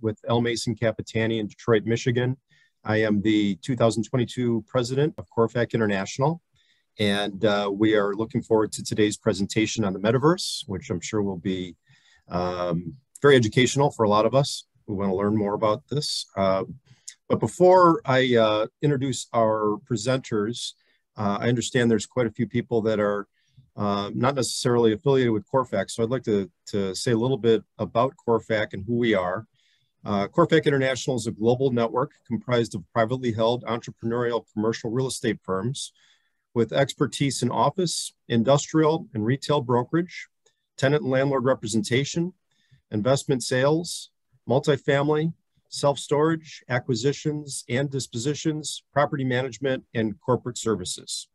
with L. Mason Capitani in Detroit, Michigan. I am the 2022 president of CORFAC International, and we are looking forward to today's presentation on the Metaverse, which I'm sure will be very educational for a lot of us who want to learn more about this. But before I introduce our presenters, I understand there's quite a few people that are not necessarily affiliated with CORFAC, so I'd like to say a little bit about CORFAC and who we are. CORFAC International is a global network comprised of privately held entrepreneurial commercial real estate firms with expertise in office, industrial, and retail brokerage, tenant and landlord representation, investment sales, multifamily, self-storage, acquisitions and dispositions, property management, and corporate services.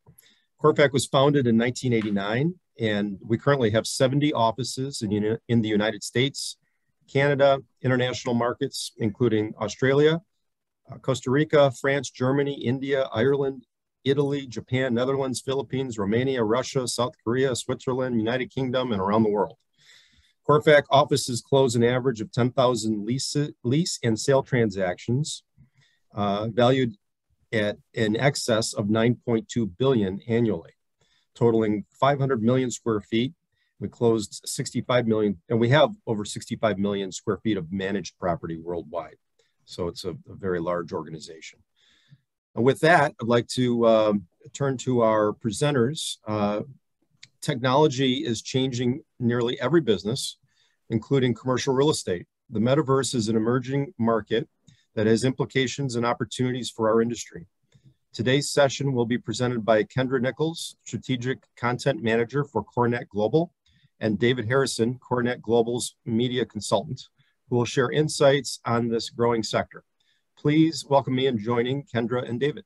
CORFAC was founded in 1989, and we currently have 70 offices in the United States, Canada, international markets, including Australia, Costa Rica, France, Germany, India, Ireland, Italy, Japan, Netherlands, Philippines, Romania, Russia, South Korea, Switzerland, United Kingdom, and around the world. CORFAC offices close an average of 10,000 lease and sale transactions, valued at in excess of 9.2 billion annually, totaling 500 million square feet. We closed 65 million, and we have over 65 million square feet of managed property worldwide. So it's a very large organization. And with that, I'd like to turn to our presenters. Technology is changing nearly every business, including commercial real estate. The Metaverse is an emerging market that has implications and opportunities for our industry. Today's session will be presented by Kendra Nicholls, Strategic Content Manager for CoreNet Global, and David Harrison, CoreNet Global's Media Consultant, who will share insights on this growing sector. Please welcome me in joining Kendra and David.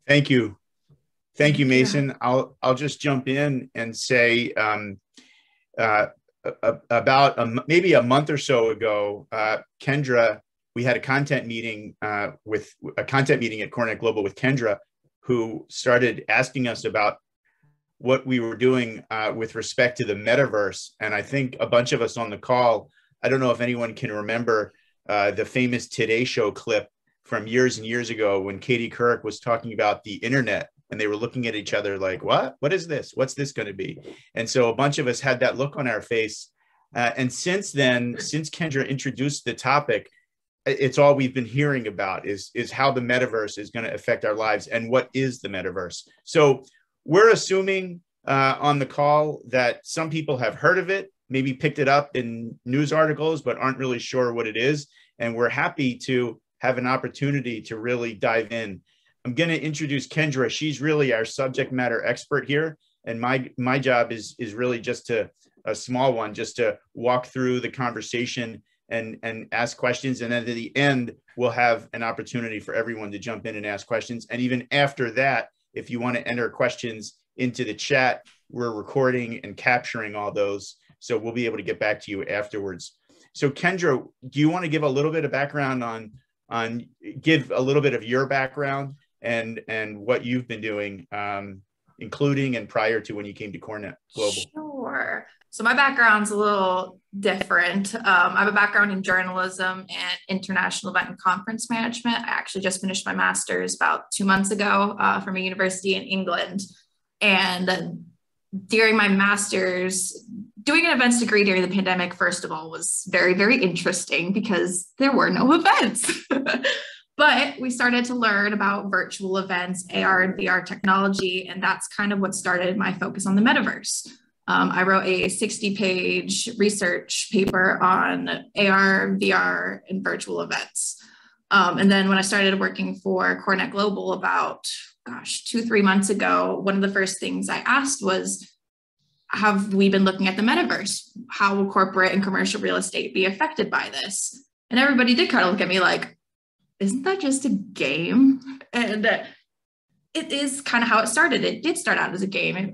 Thank you. Thank you, Mason. I'll just jump in and say about maybe a month or so ago, Kendra, we had a content meeting at CoreNet Global with Kendra, who started asking us about what we were doing with respect to the Metaverse. And I think a bunch of us on the call, I don't know if anyone can remember the famous Today Show clip from years and years ago when Katie Couric was talking about the internet, and they were looking at each other like, what is this? What's this going to be? And so a bunch of us had that look on our face. And since then, since Kendra introduced the topic, it's all we've been hearing about is how the Metaverse is going to affect our lives and what is the Metaverse. So we're assuming on the call that some people have heard of it, maybe picked it up in news articles, but aren't really sure what it is. And we're happy to have an opportunity to really dive in. I'm going to introduce Kendra. She's really our subject matter expert here. And my job is really just a small one, just to walk through the conversation and ask questions. And then at the end, we'll have an opportunity for everyone to jump in and ask questions. And even after that, if you want to enter questions into the chat, we're recording and capturing all those. So we'll be able to get back to you afterwards. So Kendra, do you want to give a little bit of background give a little bit of your background and what you've been doing, including and prior to when you came to CoreNet Global? Sure. So my background's a little different. I have a background in journalism and international event and conference management. I actually just finished my master's about 2 months ago from a university in England. And during my master's, doing an events degree during the pandemic, first of all, was very, very interesting because there were no events. But we started to learn about virtual events, AR and VR technology, and that's kind of what started my focus on the Metaverse. I wrote a 60-page research paper on AR, VR, and virtual events. And then when I started working for CoreNet Global about, 2-3 months ago, one of the first things I asked was, have we been looking at the Metaverse? How will corporate and commercial real estate be affected by this? And everybody did kind of look at me like, isn't that just a game? And it is kind of how it started. It did start out as a game.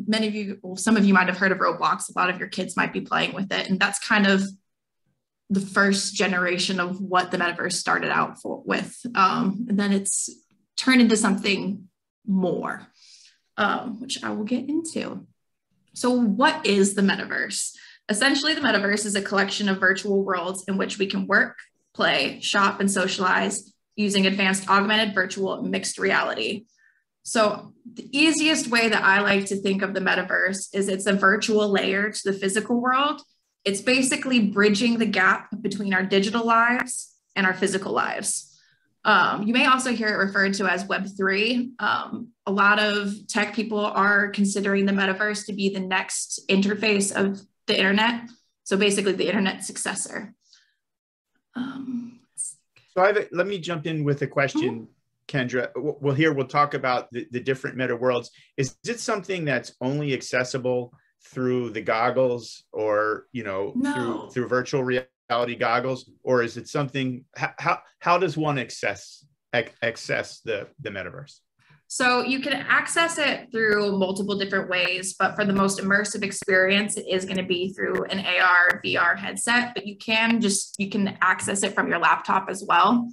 Many of you, well, some of you might have heard of Roblox. A lot of your kids might be playing with it. And that's kind of the first generation of what the Metaverse started out with. And then it's turned into something more, which I will get into. So what is the Metaverse? Essentially, the metaverse is a collection of virtual worlds in which we can work, play, shop, and socialize using advanced augmented virtual mixed reality. So the easiest way that I like to think of the metaverse is it's a virtual layer to the physical world. It's basically bridging the gap between our digital lives and our physical lives. You may also hear it referred to as Web3. A lot of tech people are considering the metaverse to be the next interface of the internet. So basically the internet successor. Let me jump in with a question, Kendra. We'll talk about the different meta worlds. Is it something that's only accessible through the goggles, or through virtual reality goggles, or is it something? How does one access the metaverse? So you can access it through multiple different ways, but for the most immersive experience, it is going to be through an AR, VR headset, but you can access it from your laptop as well.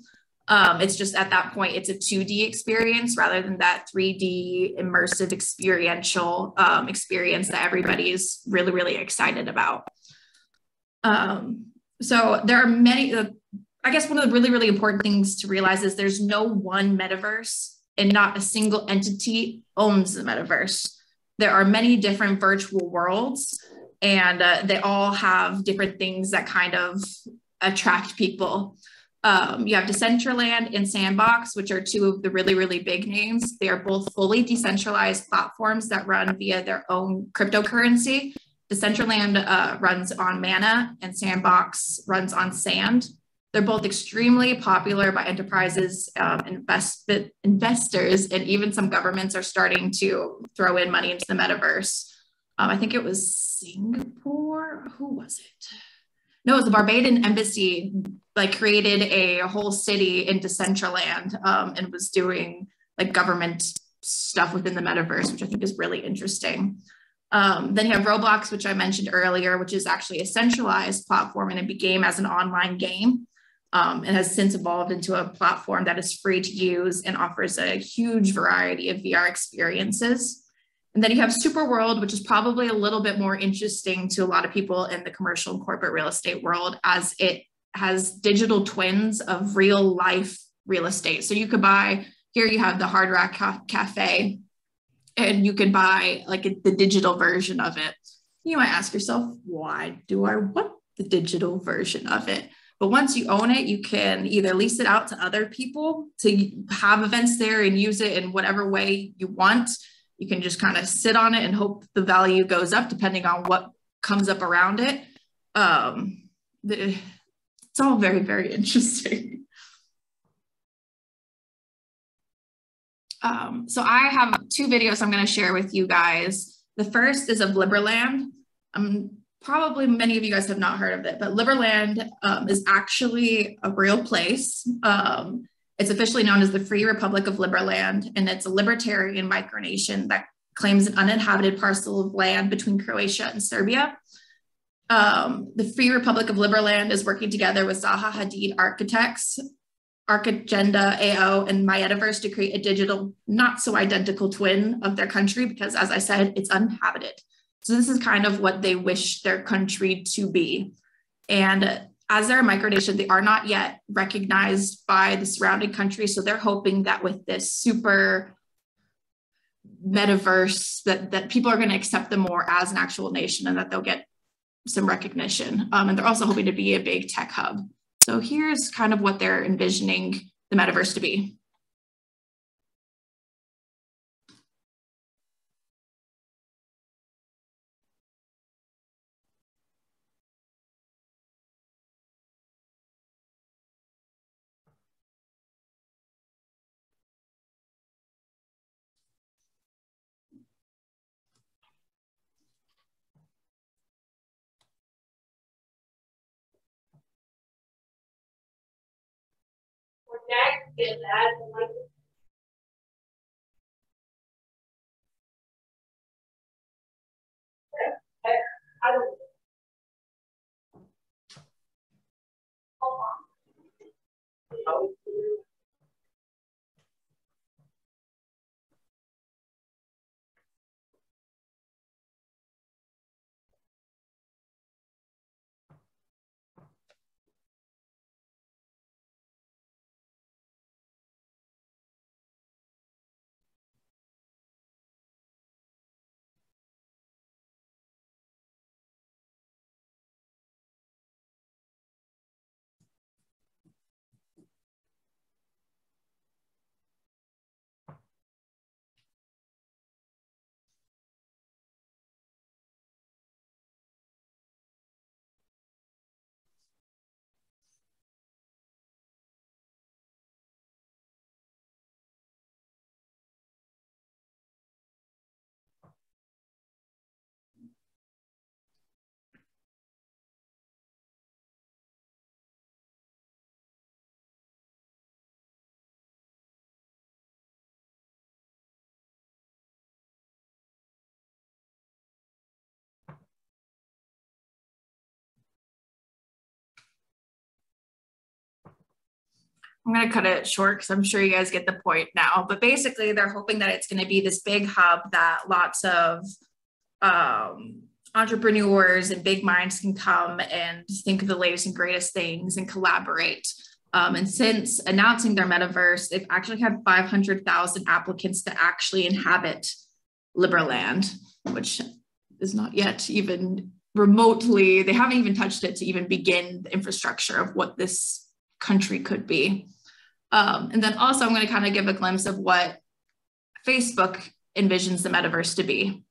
It's just at that point, it's a 2D experience rather than that 3D immersive experiential experience that everybody is really, really excited about. So there are many, I guess one of the really, really important things to realize is there's no one metaverse, and not a single entity owns the metaverse. There are many different virtual worlds, and they all have different things that kind of attract people. You have Decentraland and Sandbox, which are two of the really, really big names. They are both fully decentralized platforms that run via their own cryptocurrency. Decentraland runs on Mana, and Sandbox runs on Sand. They're both extremely popular by enterprises, investors, and even some governments are starting to throw in money into the metaverse. I think it was Singapore. Who was it? No, it was the Barbadian embassy, created a whole city in Decentraland and was doing government stuff within the metaverse, which I think is really interesting. Then you have Roblox, which I mentioned earlier, which is actually a centralized platform, and it began as an online game. And has since evolved into a platform that is free to use and offers a huge variety of VR experiences. And then you have Superworld, which is probably a little bit more interesting to a lot of people in the commercial and corporate real estate world, as it has digital twins of real life real estate. So you could buy, here you have the Hard Rock Cafe, and you could buy the digital version of it. You might ask yourself, why do I want the digital version of it? But once you own it, you can either lease it out to other people to have events there and use it in whatever way you want. You can just kind of sit on it and hope the value goes up depending on what comes up around it. It's all very, very interesting. So I have two videos I'm going to share with you guys. The first is of Liberland. Probably many of you guys have not heard of it, but Liberland is actually a real place. It's officially known as the Free Republic of Liberland, and it's a libertarian micronation that claims an uninhabited parcel of land between Croatia and Serbia. The Free Republic of Liberland is working together with Zaha Hadid Architects, Archagenda AO, and Metaverse to create a digital, not so identical twin of their country, because as I said, it's uninhabited. So this is kind of what they wish their country to be. And as they're a micronation, they are not yet recognized by the surrounding countries. So they're hoping that with this super metaverse, that people are going to accept them more as an actual nation and that they'll get some recognition. And they're also hoping to be a big tech hub. So here's kind of what they're envisioning the metaverse to be. Get that, like, I don't I'm going to cut it short because I'm sure you guys get the point now. But basically, they're hoping that it's going to be this big hub that lots of entrepreneurs and big minds can come and think of the latest and greatest things and collaborate. And since announcing their metaverse, they've actually had 500,000 applicants to actually inhabit Liberland, which is not yet even remotely, they haven't even touched it to even begin the infrastructure of what this country could be. And then also I'm going to kind of give a glimpse of what Facebook envisions the metaverse to be.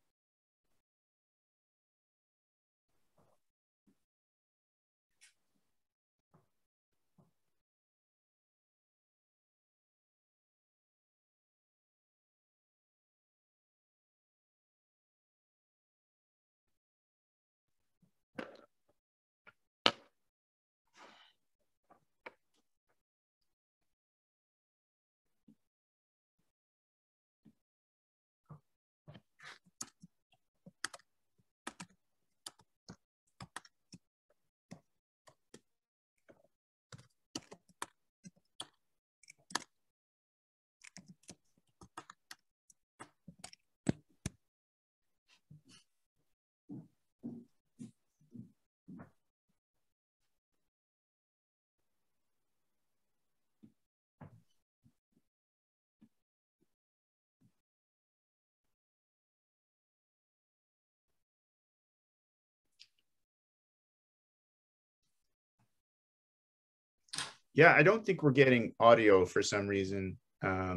Yeah, I don't think we're getting audio for some reason. I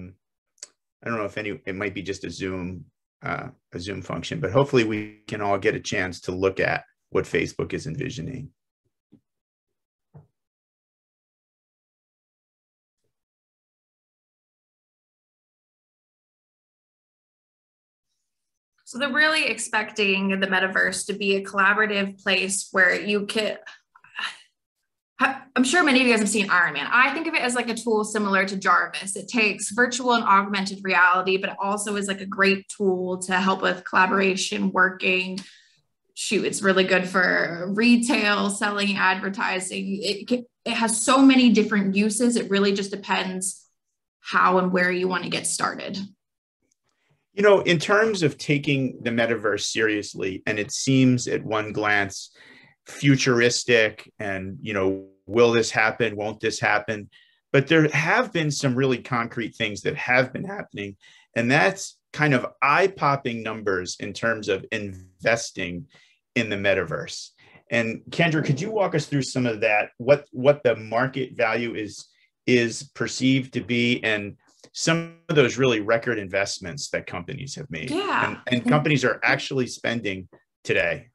don't know if it might be just a Zoom function, but hopefully we can all get a chance to look at what Facebook is envisioning. So they're really expecting the metaverse to be a collaborative place where you can, I'm sure many of you guys have seen Iron Man. I think of it as like a tool similar to Jarvis. It takes virtual and augmented reality, but it also is like a great tool to help with collaboration, working. Shoot, it's really good for retail, selling, advertising. It has so many different uses. It really just depends how and where you want to get started. You know, in terms of taking the metaverse seriously, and it seems at one glance futuristic and, you know, will this happen? Won't this happen? But there have been some really concrete things that have been happening. And that's kind of eye-popping numbers in terms of investing in the metaverse. And Kendra, could you walk us through some of that? What the market value is perceived to be, and some of those really record investments that companies have made. Yeah. And companies are actually spending today.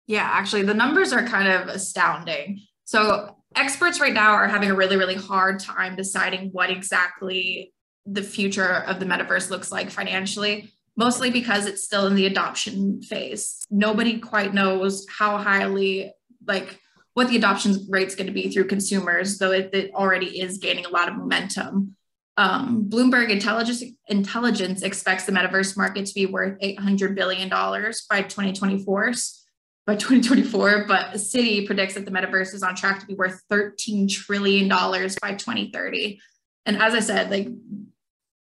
Yeah, actually, the numbers are kind of astounding. So experts right now are having a really, really hard time deciding what exactly the future of the metaverse looks like financially, mostly because it's still in the adoption phase. Nobody quite knows how highly, like, what the adoption rate's going to be through consumers, though it already is gaining a lot of momentum. Bloomberg Intelligence expects the metaverse market to be worth $800 billion by 2024. But Citi predicts that the metaverse is on track to be worth $13 trillion by 2030. And as I said, like,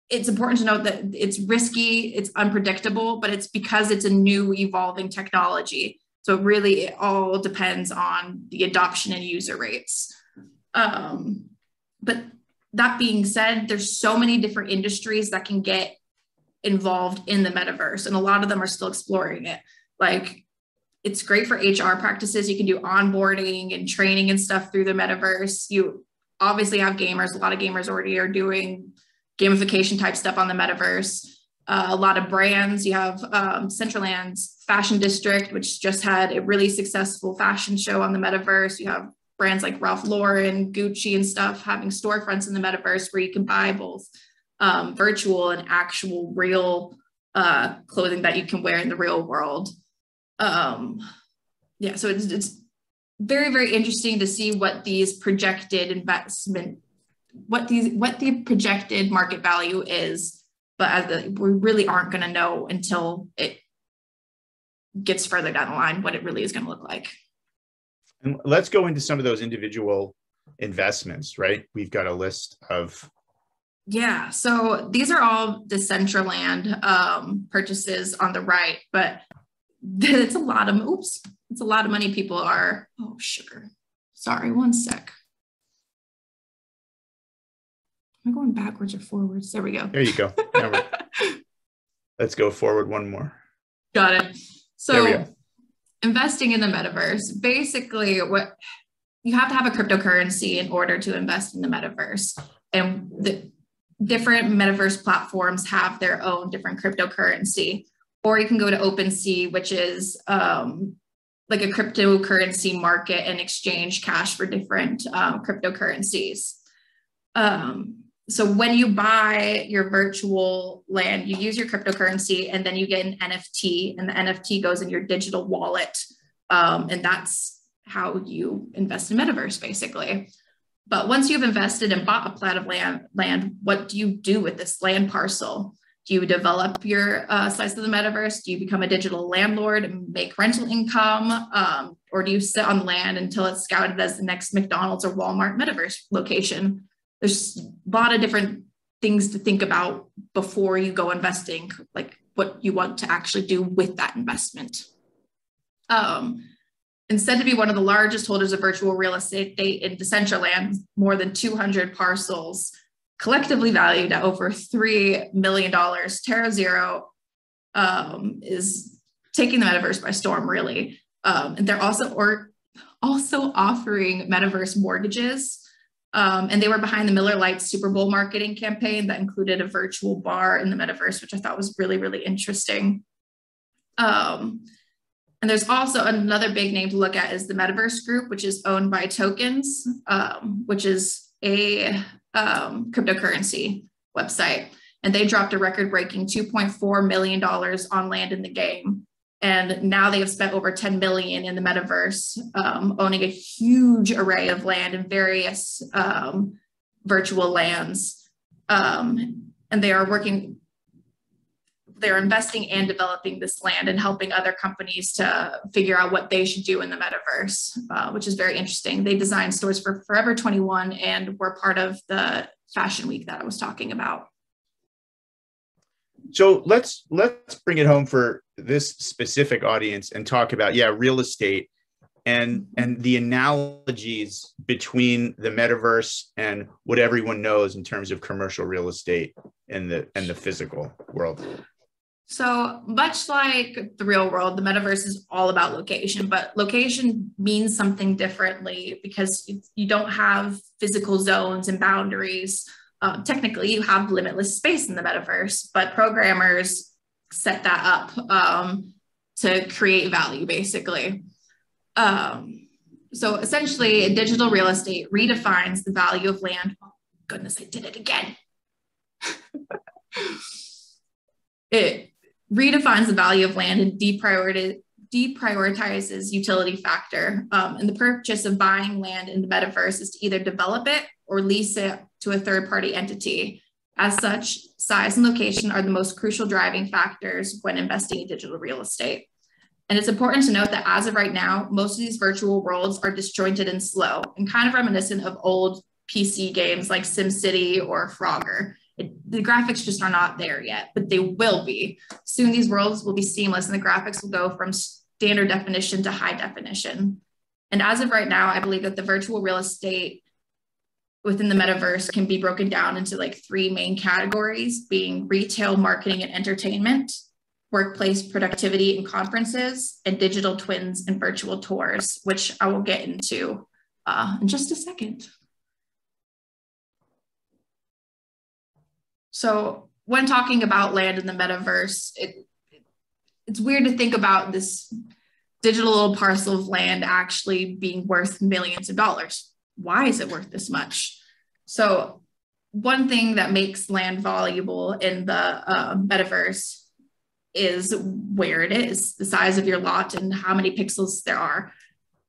it's important to note that it's risky, it's unpredictable, but it's because it's a new evolving technology. So really, it all depends on the adoption and user rates. But that being said, there's so many different industries that can get involved in the metaverse, and a lot of them are still exploring it. Like, it's great for HR practices. You can do onboarding and training and stuff through the metaverse. You obviously have gamers. A lot of gamers already are doing gamification type stuff on the metaverse. A lot of brands. You have Centraland's Fashion District, which just had a really successful fashion show on the metaverse. You have brands like Ralph Lauren, Gucci and stuff having storefronts in the metaverse where you can buy both virtual and actual real clothing that you can wear in the real world. Yeah, so it's very, very interesting to see what these projected what the projected market value is. But we really aren't going to know until it gets further down the line what it really is going to look like. And let's go into some of those individual investments, right? We've got a list of. Yeah, so these are all Decentraland purchases on the right, but it's a lot of, it's a lot of money people are, oh, sugar. Sorry, one sec. Am I going backwards or forwards? There we go. There you go. Let's go forward one more. Got it. So investing in the metaverse, basically what you have to have a cryptocurrency in order to invest in the metaverse. And the different metaverse platforms have their own different cryptocurrency. Or you can go to OpenSea, which is like a cryptocurrency market and exchange cash for different cryptocurrencies. So when you buy your virtual land, you use your cryptocurrency and then you get an NFT, and the NFT goes in your digital wallet. And that's how you invest in metaverse, basically. But once you've invested and bought a plot of land, what do you do with this land parcel? Do you develop your slice of the metaverse? Do you become a digital landlord and make rental income? Or do you sit on the land until it's scouted as the next McDonald's or Walmart metaverse location? There's a lot of different things to think about before you go investing, like what you want to actually do with that investment. Instead to be one of the largest holders of virtual real estate in Decentraland, more than 200 parcels, collectively valued at over $3 million, TerraZero is taking the metaverse by storm, really. And they're also offering metaverse mortgages. And they were behind the Miller Lite Super Bowl marketing campaign that included a virtual bar in the metaverse, which I thought was really, really interesting. And there's also another big name to look at is the Metaverse Group, which is owned by Tokens, which is a cryptocurrency website. And they dropped a record-breaking $2.4 million on land in the game. And now they have spent over $10 million in the metaverse, owning a huge array of land in various virtual lands. And they're investing and developing this land and helping other companies to figure out what they should do in the metaverse, which is very interesting. They designed stores for Forever 21 and were part of the Fashion Week that I was talking about. So let's bring it home for this specific audience and talk about, real estate and the analogies between the metaverse and what everyone knows in terms of commercial real estate and the physical world. So much like the real world, the metaverse is all about location, but location means something differently because you don't have physical zones and boundaries. Technically, you have limitless space in the metaverse, but programmers set that up to create value, basically. So essentially, digital real estate redefines the value of land. Oh, goodness, I did it again. It redefines the value of land and deprioritizes utility factor. And the purchase of buying land in the metaverse is to either develop it or lease it to a third-party entity. As such, size and location are the most crucial driving factors when investing in digital real estate. And it's important to note that as of right now, most of these virtual worlds are disjointed and slow and kind of reminiscent of old PC games like SimCity or Frogger. The graphics just are not there yet, but they will be. Soon these worlds will be seamless and the graphics will go from standard definition to high definition. And as of right now, I believe that the virtual real estate within the metaverse can be broken down into like three main categories, being retail, marketing, and entertainment, workplace productivity and conferences, and digital twins and virtual tours, which I will get into in just a second. So when talking about land in the metaverse, it's weird to think about this digital little parcel of land actually being worth millions of dollars. Why is it worth this much? So one thing that makes land valuable in the metaverse is where it is, the size of your lot and how many pixels there are.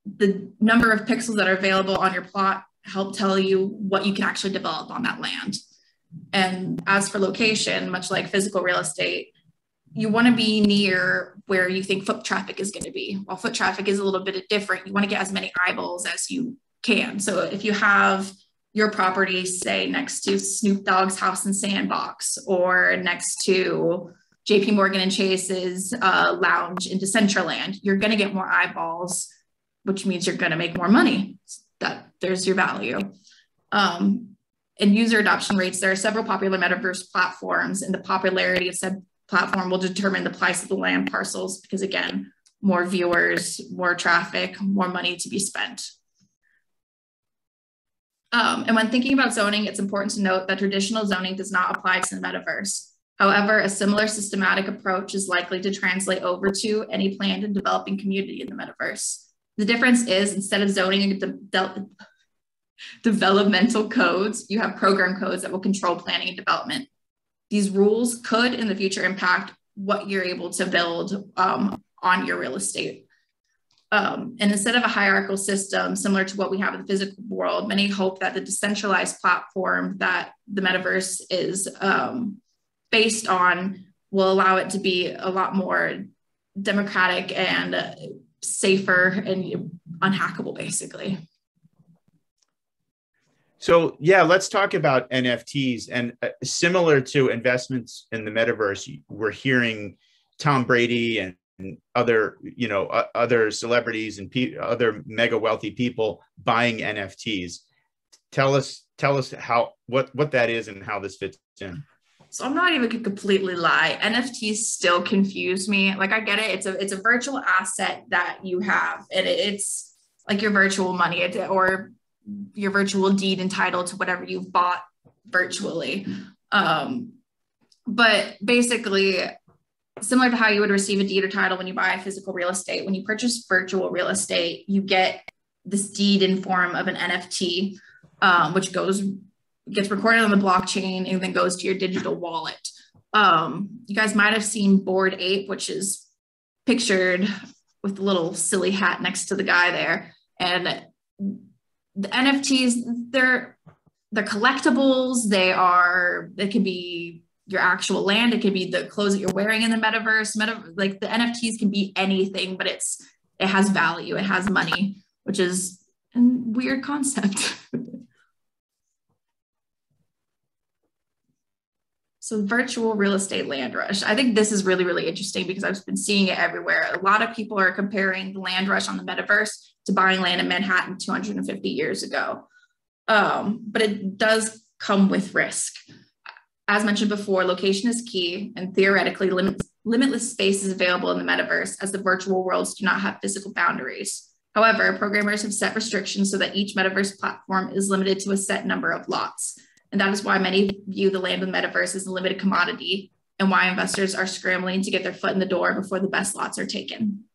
The number of pixels that are available on your plot help tell you what you can actually develop on that land. And as for location, much like physical real estate, you want to be near where you think foot traffic is going to be. While foot traffic is a little bit different, you want to get as many eyeballs as you can. So if you have your property, say, next to Snoop Dogg's house in Sandbox, or next to JP Morgan and Chase's lounge in Decentraland, you're going to get more eyeballs, which means you're going to make more money. There's your value. And user adoption rates, there are several popular metaverse platforms, and the popularity of said platform will determine the price of the land parcels, because again, more viewers, more traffic, more money to be spent. And when thinking about zoning, it's important to note that traditional zoning does not apply to the metaverse. However, a similar systematic approach is likely to translate over to any planned and developing community in the metaverse. The difference is, instead of zoning and developmental codes, you have program codes that will control planning and development. These rules could in the future impact what you're able to build on your real estate. And instead of a hierarchical system similar to what we have in the physical world, many hope that the decentralized platform that the metaverse is based on will allow it to be a lot more democratic and safer and unhackable, basically. So yeah, let's talk about NFTs. And similar to investments in the metaverse, we're hearing Tom Brady and other, other celebrities and other mega wealthy people buying NFTs. Tell us what that is and how this fits in. So I'm not even gonna completely lie. NFTs still confuse me. Like, I get it. It's a virtual asset that you have, and it's like your virtual money or your virtual deed entitled to whatever you've bought virtually. But basically, similar to how you would receive a deed or title when you buy physical real estate, when you purchase virtual real estate, you get this deed in form of an NFT, which gets recorded on the blockchain and then goes to your digital wallet. You guys might have seen Bored Ape, which is pictured with the little silly hat next to the guy there. And the NFTs, they're collectibles. They can be your actual land. It could be the clothes that you're wearing in the metaverse. Like, the NFTs can be anything, but it has value. It has money, which is a weird concept. So virtual real estate land rush. I think this is really, really interesting because I've been seeing it everywhere. A lot of people are comparing the land rush on the metaverse to buying land in Manhattan 250 years ago. But it does come with risk. As mentioned before, location is key, and theoretically limitless space is available in the metaverse, as the virtual worlds do not have physical boundaries. However, programmers have set restrictions so that each metaverse platform is limited to a set number of lots. And that is why many view the land of the metaverse as a limited commodity, and why investors are scrambling to get their foot in the door before the best lots are taken.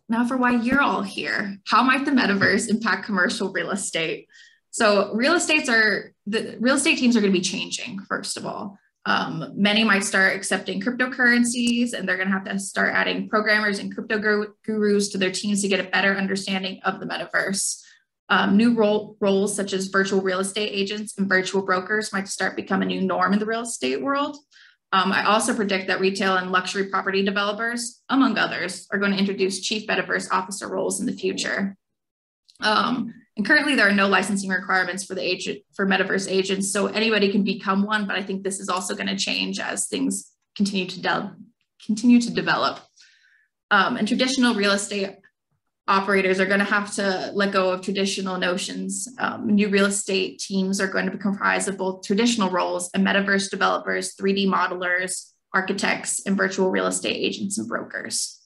Now for why you're all here. How might the metaverse impact commercial real estate? So real estate teams are going to be changing, first of all. Many might start accepting cryptocurrencies, and they're going to have to start adding programmers and crypto gurus to their teams to get a better understanding of the metaverse. New roles such as virtual real estate agents and virtual brokers might start become a new norm in the real estate world. I also predict that retail and luxury property developers, among others, are going to introduce chief metaverse officer roles in the future. And currently there are no licensing requirements for metaverse agents, so anybody can become one, but I think this is also going to change as things continue to develop. And traditional real estate operators are going to have to let go of traditional notions. New real estate teams are going to be comprised of both traditional roles and metaverse developers, 3D modelers, architects, and virtual real estate agents and brokers.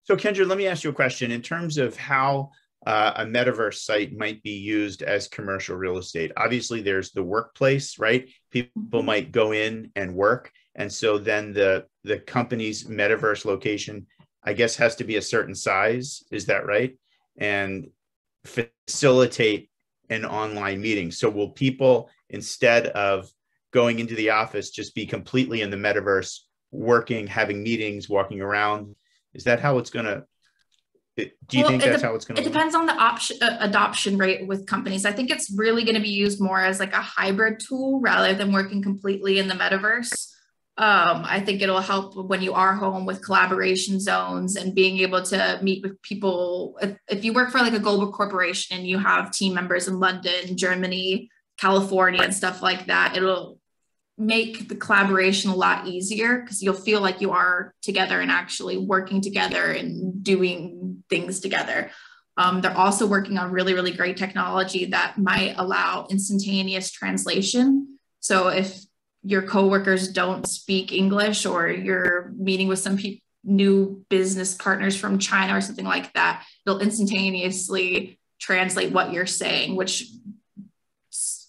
So Kendra, let me ask you a question. In terms of how a metaverse site might be used as commercial real estate, obviously there's the workplace, right? People might go in and work. And so then the company's metaverse location, I guess, has to be a certain size. Is that right? And facilitate an online meeting. So will people, instead of going into the office, just be completely in the metaverse, working, having meetings, walking around? Is that how it's going to, do you think that's how it's going to work? It depends on the adoption rate with companies. I think it's really going to be used more as like a hybrid tool rather than working completely in the metaverse. I think it'll help when you are home with collaboration zones and being able to meet with people. If you work for like a global corporation and you have team members in London, Germany, California, and stuff like that, it'll make the collaboration a lot easier because you'll feel like you are together and actually working together and doing things together. They're also working on really, really great technology that might allow instantaneous translation. So if your coworkers don't speak English or you're meeting with some new business partners from China or something like that, it'll instantaneously translate what you're saying, which is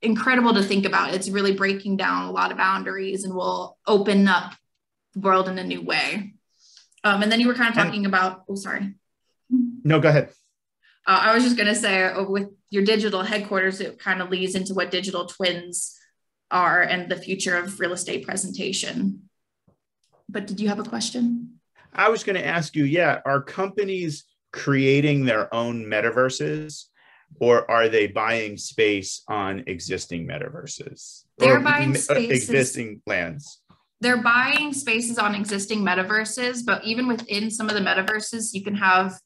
incredible to think about. It's really breaking down a lot of boundaries and will open up the world in a new way. And then you were kind of talking about, oh, sorry. No, go ahead. I was just going to say with your digital headquarters, it kind of leads into what digital twins are and the future of real estate presentation. But did you have a question? I was going to ask you, yeah, are companies creating their own metaverses or are they buying space on existing metaverses? They're buying spaces. Existing lands. They're buying spaces on existing metaverses, but even within some of the metaverses, you can have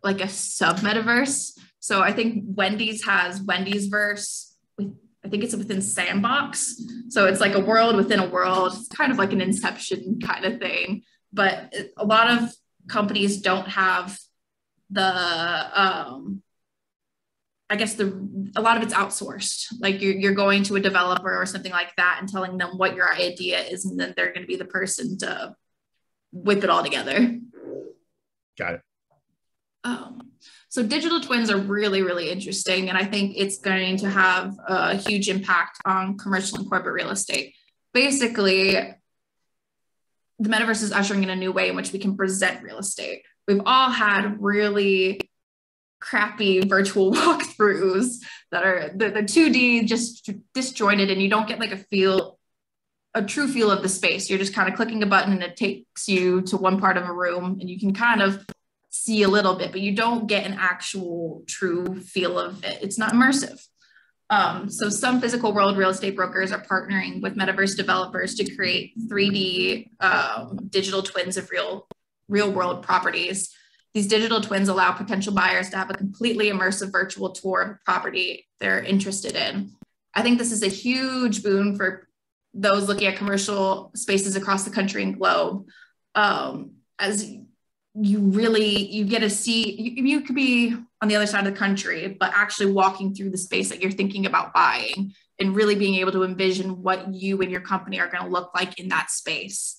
like a sub metaverse. So I think Wendy's has Wendy's verse. I think it's within Sandbox. So it's like a world within a world. It's kind of like an Inception kind of thing. But a lot of companies don't have the, I guess a lot of it's outsourced. Like you're going to a developer or something like that and telling them what your idea is, and then they're going to be the person to whip it all together. Got it. So digital twins are really, really interesting. And I think it's going to have a huge impact on commercial and corporate real estate. Basically, the metaverse is ushering in a new way in which we can present real estate. We've all had really crappy virtual walkthroughs that are the 2D just disjointed, and you don't get like a true feel of the space. You're just kind of clicking a button and it takes you to one part of a room and you can kind of see a little bit, but you don't get an actual true feel of it. It's not immersive. So some physical world real estate brokers are partnering with metaverse developers to create 3D digital twins of real world properties. These digital twins allow potential buyers to have a completely immersive virtual tour of a property they're interested in. I think this is a huge boon for those looking at commercial spaces across the country and globe. As you get to see, you could be on the other side of the country, but actually walking through the space that you're thinking about buying and really being able to envision what you and your company are going to look like in that space.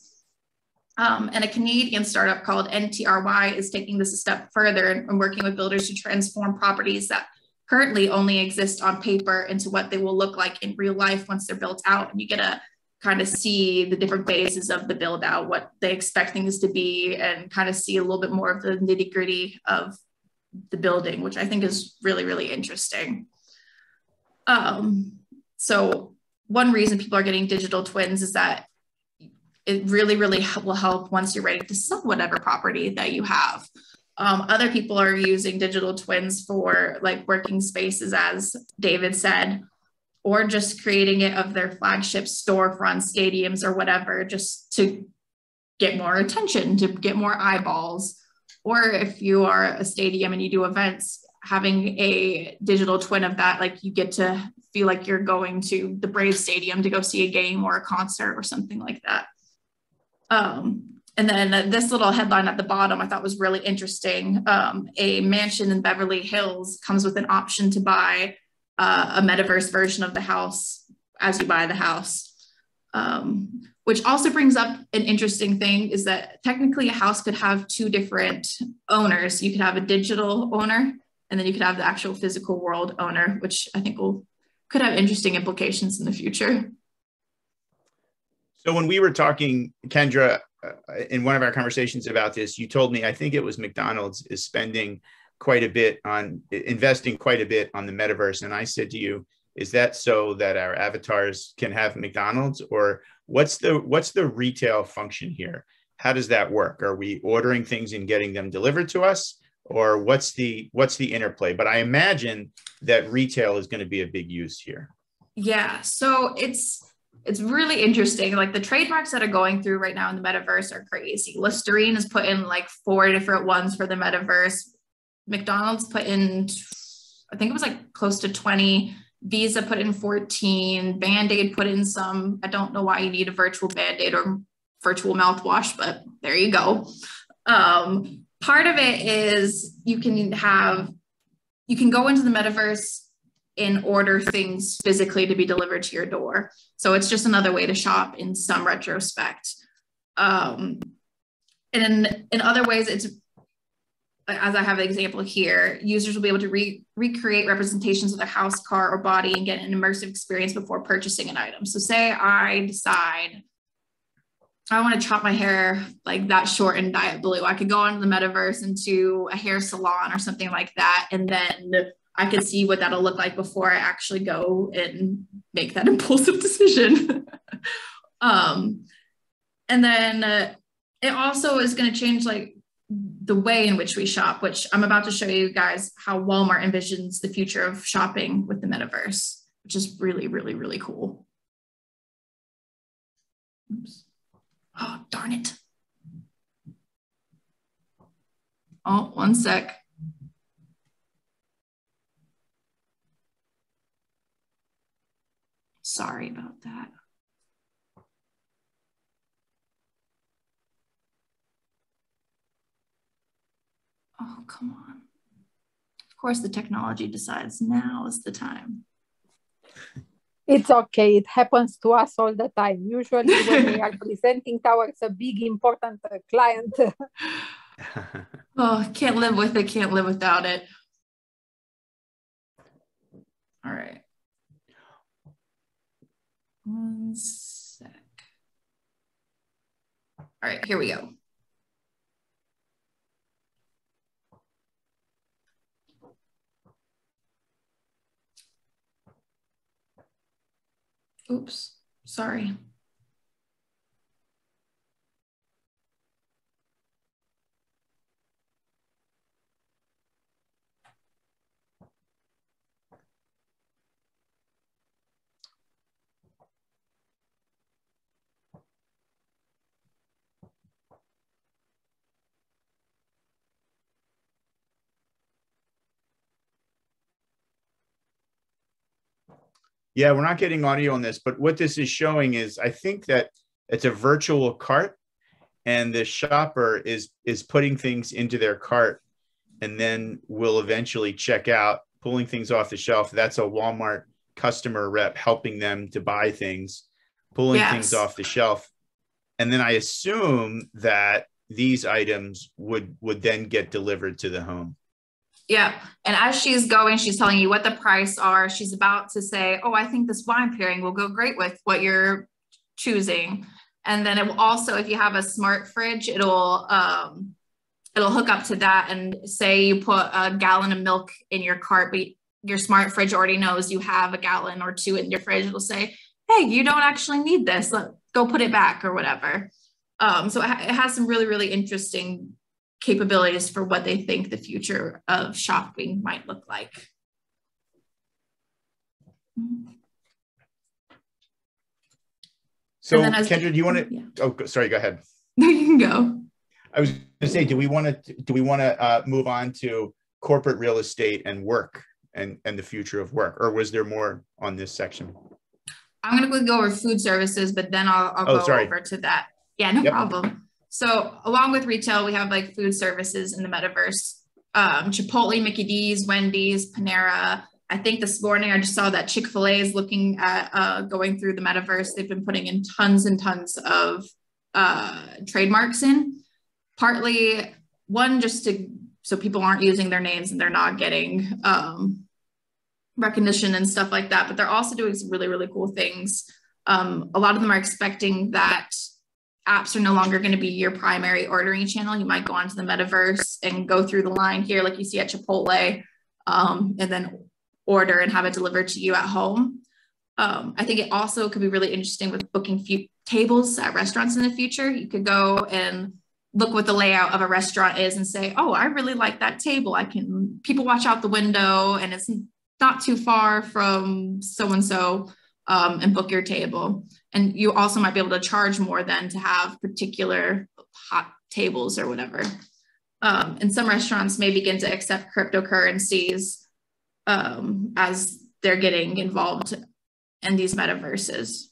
And a Canadian startup called NTRY is taking this a step further and working with builders to transform properties that currently only exist on paper into what they will look like in real life once they're built out. And you get to kind of see the different phases of the build out, what they expect things to be, and kind of see a little bit more of the nitty gritty of the building, which I think is really, really interesting. So one reason people are getting digital twins is that it really, really will help once you're ready to sell whatever property that you have. Other people are using digital twins for like working spaces, as David said, or just creating it of their flagship storefronts, stadiums, or whatever, just to get more attention, to get more eyeballs. Or if you are a stadium and you do events, having a digital twin of that, like you get to feel like you're going to the Braves Stadium to go see a game or a concert or something like that. And then this little headline at the bottom I thought was really interesting. A mansion in Beverly Hills comes with an option to buy a metaverse version of the house as you buy the house, which also brings up an interesting thing is that technically a house could have two different owners. You could have a digital owner, and then you could have the actual physical world owner, which I think could have interesting implications in the future. So when we were talking, Kendra, in one of our conversations about this, you told me, I think it was McDonald's is spending quite a bit on investing quite a bit on the metaverse. And I said to you, is that so that our avatars can have McDonald's, or what's the retail function here? How does that work? Are we ordering things and getting them delivered to us, or what's the interplay? But I imagine that retail is going to be a big use here. Yeah, so it's it's really interesting. Like the trademarks that are going through right now in the metaverse are crazy. Listerine has put in like 4 different ones for the metaverse. McDonald's put in, I think it was like close to 20. Visa put in 14. Band-Aid put in some. I don't know why you need a virtual Band-Aid or virtual mouthwash, but there you go. Part of it is you can go into the metaverse and order things physically to be delivered to your door. So it's just another way to shop in some retrospect. And in other ways, it's, as I have an example here, users will be able to recreate representations of their house, car, or body and get an immersive experience before purchasing an item. So say I decide I want to chop my hair like that short and dye it blue. I could go onto the metaverse into a hair salon or something like that. And then I could see what that'll look like before I actually go and make that impulsive decision. And then it also is going to change like the way in which we shop, which I'm about to show you guys how Walmart envisions the future of shopping with the metaverse, which is really, really, really cool. Oops. Oh, darn it. Oh, one sec. Sorry about that. Oh, come on. Of course, the technology decides now is the time. It's okay. It happens to us all the time. Usually when we are presenting towards a big, important client. Oh, can't live with it. Can't live without it. All right. One sec. All right, here we go. Oops, sorry. Yeah, we're not getting audio on this, but what this is showing is I think that it's a virtual cart and the shopper is putting things into their cart and then will eventually check out, pulling things off the shelf. That's a Walmart customer rep helping them to buy things, pulling things off the shelf. And then I assume that these items would then get delivered to the home. Yeah. And as she's going, she's telling you what the price are. She's about to say, oh, I think this wine pairing will go great with what you're choosing. And then it will also, if you have a smart fridge, it'll hook up to that and say you put a gallon of milk in your cart, but your smart fridge already knows you have a gallon or 2 in your fridge. It'll say, hey, you don't actually need this. Go put it back or whatever. So it has some really, really interesting capabilities for what they think the future of shopping might look like. So Kendra, do you want to, oh, sorry, go ahead. No, you can go. I was going to say, do we want to move on to corporate real estate and work and the future of work, or was there more on this section? I'm going to go over food services, but then I'll go over to that. Yeah, no problem. So along with retail, we have like food services in the metaverse. Chipotle, Mickey D's, Wendy's, Panera. I think this morning I just saw that Chick-fil-A is looking at going through the metaverse. They've been putting in tons and tons of trademarks in. Partly, one, just so people aren't using their names and they're not getting recognition and stuff like that. But they're also doing some really, really cool things. A lot of them are expecting that apps are no longer going to be your primary ordering channel. You might go onto the metaverse and go through the line here, like you see at Chipotle, and then order and have it delivered to you at home. I think it also could be really interesting with booking tables at restaurants in the future. You could go and look what the layout of a restaurant is and say, oh, I really like that table. People watch out the window and it's not too far from so-and-so. and book your table. And you also might be able to charge more then to have particular hot tables or whatever. And some restaurants may begin to accept cryptocurrencies as they're getting involved in these metaverses.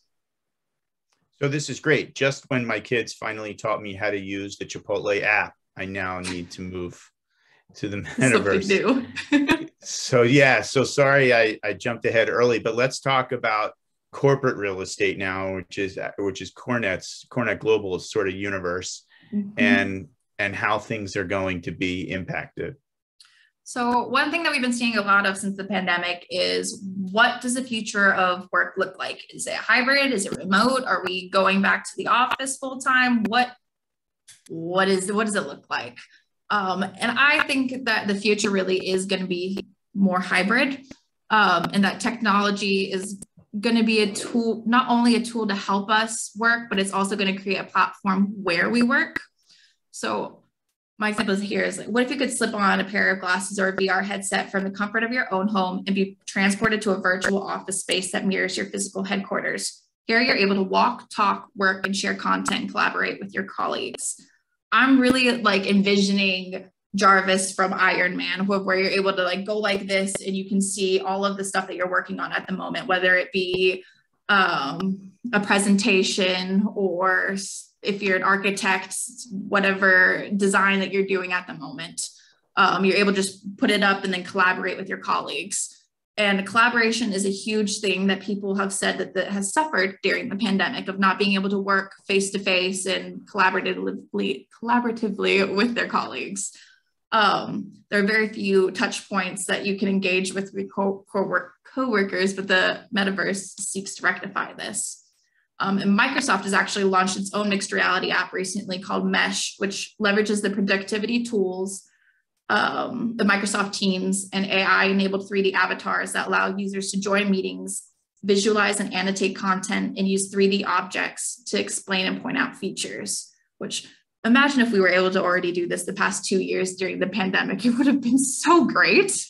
So this is great. Just when my kids finally taught me how to use the Chipotle app, I now need to move to the metaverse. So yeah, so sorry I jumped ahead early, but let's talk about corporate real estate now, which is CoreNet Global's sort of universe, and how things are going to be impacted. So one thing that we've been seeing a lot of since the pandemic is, what does the future of work look like? Is it hybrid? Is it remote? Are we going back to the office full time? What does it look like? And I think that the future really is going to be more hybrid, and that technology is going to be a tool, not only a tool to help us work, but it's also going to create a platform where we work. So my example here is, like, what if you could slip on a pair of glasses or a VR headset from the comfort of your own home and be transported to a virtual office space that mirrors your physical headquarters? Here you're able to walk, talk, work, and share content and collaborate with your colleagues. I'm really like envisioning Jarvis from Iron Man, where you're able to like go like this and you can see all of the stuff that you're working on at the moment, whether it be a presentation, or if you're an architect, whatever design that you're doing at the moment. You're able to just put it up and then collaborate with your colleagues. And collaboration is a huge thing that people have said that has suffered during the pandemic, of not being able to work face-to-face and collaboratively with their colleagues. There are very few touch points that you can engage with co-workers, but the metaverse seeks to rectify this. And Microsoft has actually launched its own mixed reality app recently called Mesh, which leverages the productivity tools, the Microsoft Teams and AI-enabled 3D avatars that allow users to join meetings, visualize and annotate content, and use 3D objects to explain and point out features. Which, imagine if we were able to already do this the past 2 years during the pandemic, it would have been so great.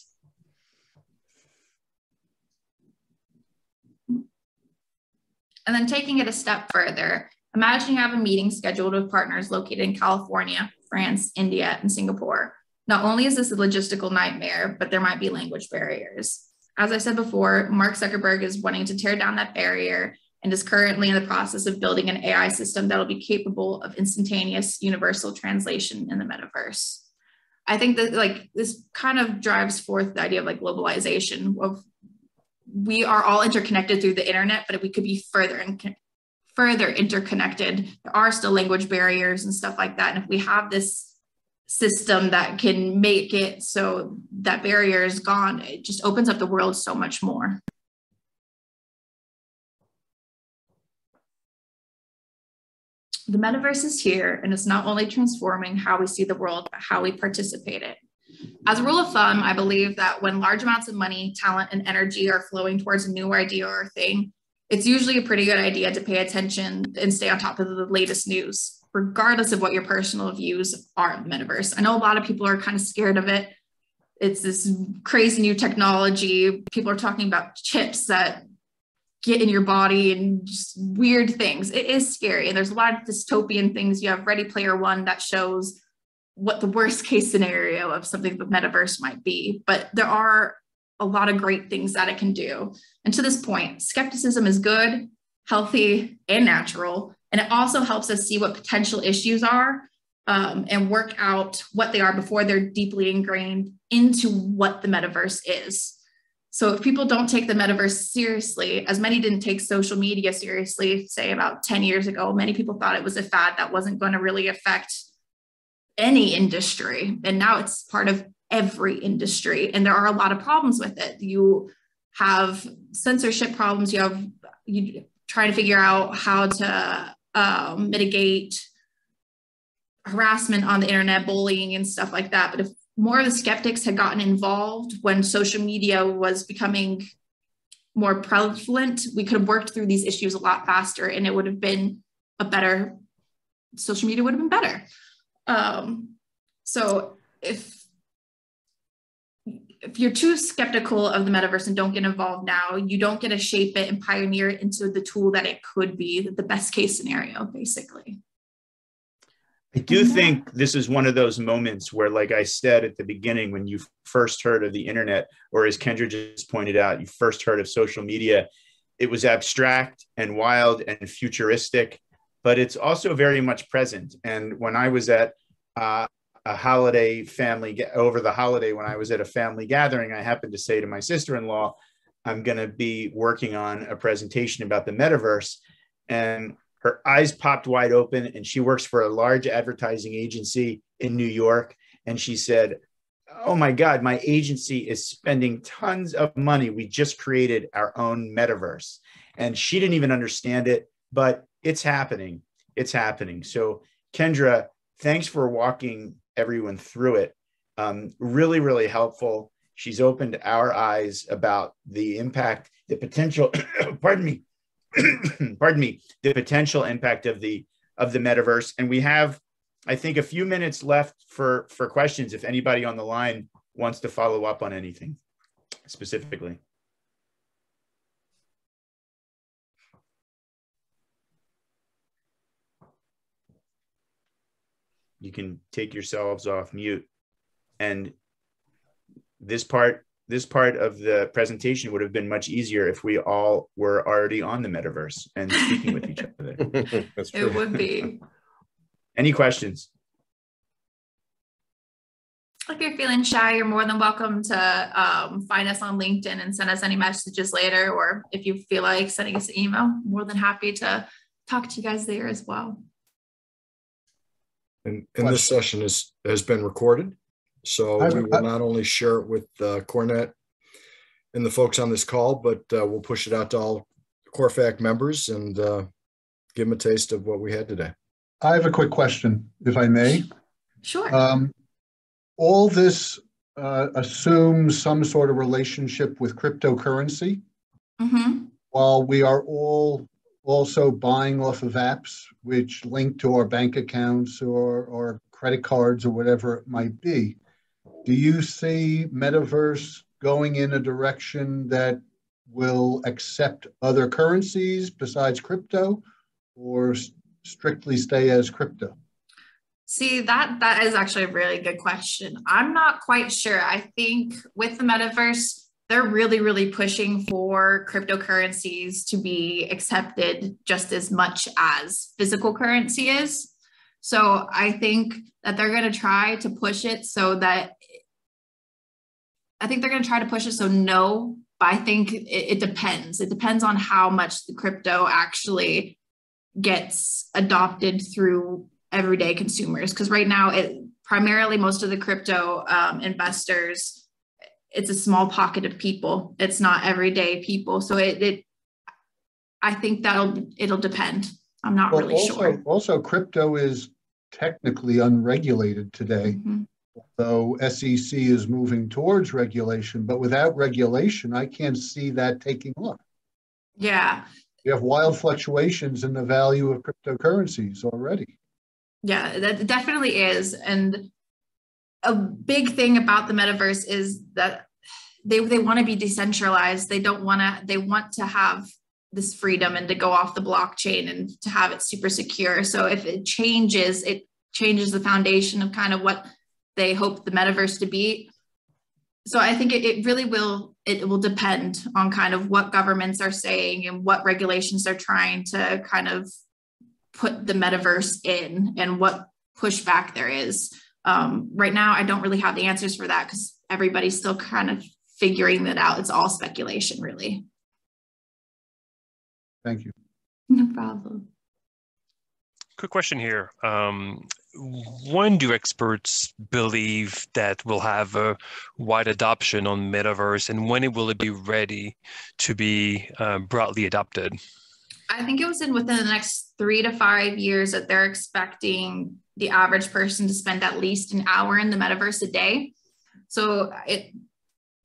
And then taking it a step further, imagine you have a meeting scheduled with partners located in California, France, India, and Singapore. Not only is this a logistical nightmare, but there might be language barriers. As I said before, Mark Zuckerberg is wanting to tear down that barrier and is currently in the process of building an AI system that will be capable of instantaneous universal translation in the metaverse. I think that like this kind of drives forth the idea of like globalization of, we are all interconnected through the internet, but we could be further interconnected. There are still language barriers and stuff like that. And if we have this system that can make it so that barrier is gone, it just opens up the world so much more. The metaverse is here, and it's not only transforming how we see the world, but how we participate in it. As a rule of thumb, I believe that when large amounts of money, talent, and energy are flowing towards a new idea or thing, it's usually a pretty good idea to pay attention and stay on top of the latest news, regardless of what your personal views are of the metaverse. I know a lot of people are kind of scared of it. It's this crazy new technology. People are talking about chips that get in your body and just weird things. It is scary. And there's a lot of dystopian things. You have Ready Player One that shows what the worst case scenario of something the metaverse might be, but there are a lot of great things that it can do. And to this point, skepticism is good, healthy, and natural. And it also helps us see what potential issues are and work out what they are before they're deeply ingrained into what the metaverse is. So if people don't take the metaverse seriously, as many didn't take social media seriously, say about 10 years ago, many people thought it was a fad that wasn't going to really affect any industry. And now it's part of every industry. And there are a lot of problems with it. You have censorship problems. You trying to figure out how to mitigate harassment on the internet, bullying and stuff like that. But if more of the skeptics had gotten involved when social media was becoming more prevalent, we could have worked through these issues a lot faster, and it would have been social media would have been better. So if if you're too skeptical of the metaverse and don't get involved now, you don't get to shape it and pioneer it into the tool that it could be, the best case scenario, basically. I do think this is one of those moments where, like I said at the beginning, when you first heard of the internet, or as Kendra just pointed out, you first heard of social media, it was abstract and wild and futuristic, but it's also very much present. And when I was at a holiday family, over the holiday, when I was at a family gathering, I happened to say to my sister-in-law, I'm going to be working on a presentation about the metaverse. And her eyes popped wide open, and she works for a large advertising agency in New York. And she said, oh my God, my agency is spending tons of money. We just created our own metaverse. And she didn't even understand it, but it's happening. It's happening. So Kendra, thanks for walking everyone through it. Really, really helpful. She's opened our eyes about the impact, the potential, pardon me, the potential impact of the metaverse. And we have, I think, a few minutes left for questions if anybody on the line wants to follow up on anything specifically. You can take yourselves off mute. And this part of the presentation would have been much easier if we all were already on the metaverse and speaking with each other. That's true. It would be. Any questions? If you're feeling shy, you're more than welcome to find us on LinkedIn and send us any messages later. Or if you feel like sending us an email, more than happy to talk to you guys there as well. And this session has been recorded. So we will not only share it with CoreNet and the folks on this call, but we'll push it out to all CORFAC members and give them a taste of what we had today. I have a quick question, if I may. Sure. All this assumes some sort of relationship with cryptocurrency, while we are all also buying off of apps which link to our bank accounts or credit cards or whatever it might be. Do you see Metaverse going in a direction that will accept other currencies besides crypto, or strictly stay as crypto? See, that is actually a really good question. I'm not quite sure. I think with the Metaverse, they're really, really pushing for cryptocurrencies to be accepted just as much as physical currency is. So I think that they're going to try to push it so that, no, but I think it depends. It depends on how much the crypto actually gets adopted through everyday consumers. Because right now, primarily most of the crypto investors, it's a small pocket of people. It's not everyday people. So I think it'll depend. I'm not really sure. Also, crypto is technically unregulated today. Though SEC is moving towards regulation, but without regulation, I can't see that taking off. Yeah. You have wild fluctuations in the value of cryptocurrencies already. Yeah, that definitely is. And a big thing about the metaverse is that they want to be decentralized. They want to have this freedom and to go off the blockchain and to have it super secure. So if it changes the foundation of kind of what they hope the metaverse to be. So I think it will depend on kind of what governments are saying and what regulations they're trying to kind of put the metaverse in and what pushback there is. Right now, I don't really have the answers for that because everybody's still kind of figuring that out. It's all speculation, really. Thank you. No problem. Quick question here. When do experts believe that we'll have a wide adoption on Metaverse, and when will it be ready to be broadly adopted? I think it was within the next 3 to 5 years that they're expecting the average person to spend at least an hour in the metaverse a day. So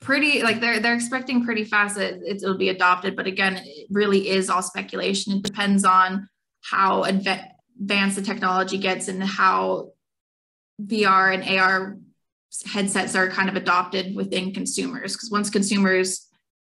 they're expecting pretty fast that it'll be adopted. But again, it really is all speculation. It depends on how advanced the technology gets and how VR and AR headsets are kind of adopted within consumers, because once consumers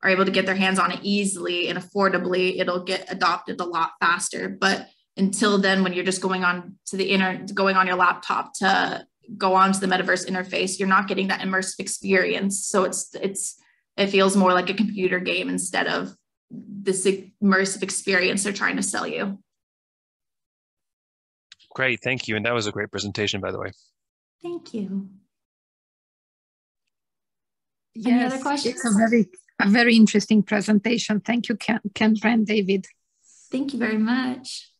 are able to get their hands on it easily and affordably, it'll get adopted a lot faster. But until then, when you're just going on to going on your laptop to go on to the metaverse interface, you're not getting that immersive experience. So it feels more like a computer game instead of this immersive experience they're trying to sell you. Great, thank you. And that was a great presentation, by the way. Thank you. Yes, any other questions? It's a very interesting presentation. Thank you, Kendra and David. Thank you very much.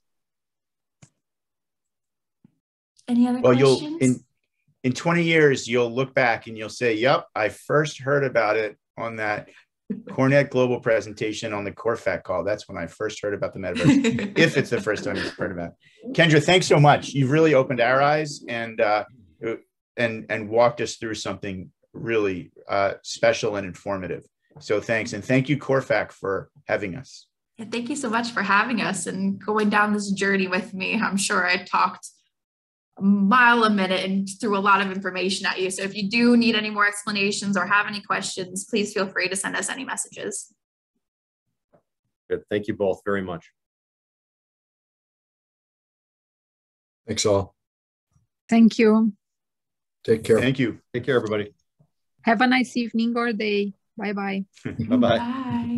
Any other questions? In 20 years, you'll look back and you'll say, yep, I first heard about it on that CoreNet Global presentation on the CORFAC call. That's when I first heard about the metaverse, if it's the first time you've heard about it. Kendra, thanks so much. You've really opened our eyes and walked us through something really special and informative. So thanks. And thank you, CORFAC, for having us. Yeah, thank you so much for having us and going down this journey with me. I'm sure I talked a mile a minute and threw a lot of information at you. So if you do need any more explanations or have any questions, please feel free to send us any messages. Good. Thank you both very much. Thanks all. Thank you. Take care. Thank you. Take care, everybody. Have a nice evening or day. Bye-bye. Bye-bye. Bye.